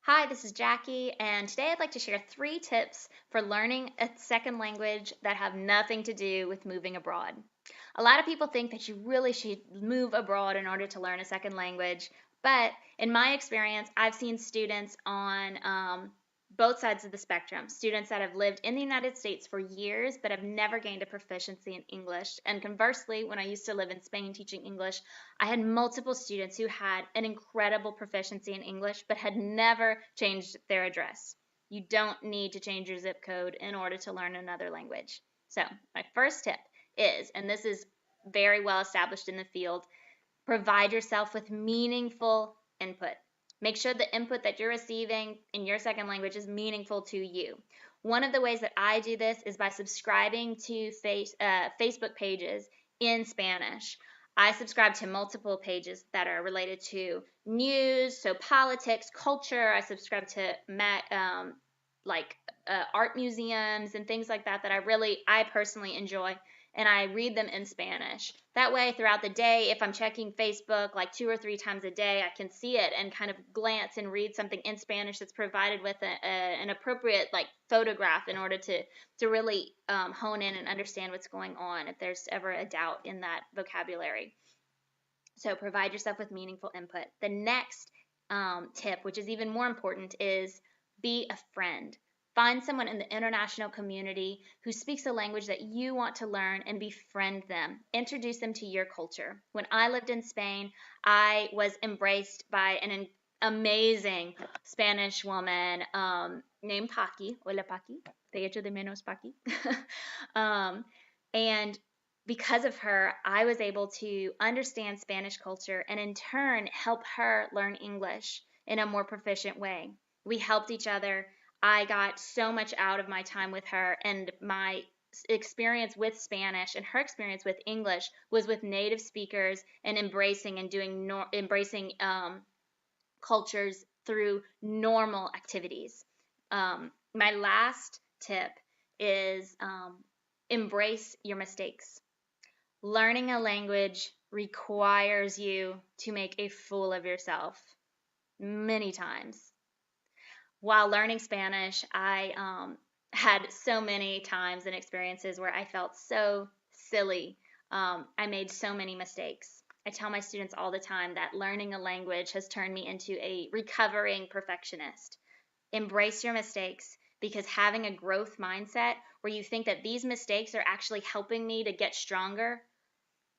Hi, this is Jackie, and today I'd like to share 3 tips for learning a second language that have nothing to do with moving abroad. A lot of people think that you really should move abroad in order to learn a second language, but in my experience, I've seen students on both sides of the spectrum. Students that have lived in the United States for years but have never gained a proficiency in English. And conversely, when I used to live in Spain teaching English, I had multiple students who had an incredible proficiency in English but had never changed their address. You don't need to change your zip code in order to learn another language. So, my first tip is, and this is very well established in the field, provide yourself with meaningful input. Make sure the input that you're receiving in your second language is meaningful to you. One of the ways that I do this is by subscribing to Facebook pages in Spanish. I subscribe to multiple pages that are related to news, so politics, culture. I subscribe to art museums and things like that I personally enjoy, and I read them in Spanish. That way, throughout the day, if I'm checking Facebook like 2 or 3 times a day, I can see it and kind of glance and read something in Spanish that's provided with an appropriate like photograph in order to really hone in and understand what's going on if there's ever a doubt in that vocabulary. So provide yourself with meaningful input. The next tip, which is even more important, is be a friend. Find someone in the international community who speaks a language that you want to learn and befriend them. Introduce them to your culture. When I lived in Spain, I was embraced by an amazing Spanish woman named Paki. Hola, Paki. Te echo de menos, Paki. um, and because of her, I was able to understand Spanish culture and in turn help her learn English in a more proficient way. We helped each other. I got so much out of my time with her, and my experience with Spanish and her experience with English was with native speakers and embracing cultures through normal activities. My last tip is embrace your mistakes. Learning a language requires you to make a fool of yourself many times. While learning Spanish, I had so many times and experiences where I felt so silly. I made so many mistakes. I tell my students all the time that learning a language has turned me into a recovering perfectionist. Embrace your mistakes, because having a growth mindset where you think that these mistakes are actually helping me to get stronger,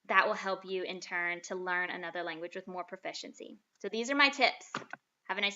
that will help you in turn to learn another language with more proficiency. So these are my tips. Have a nice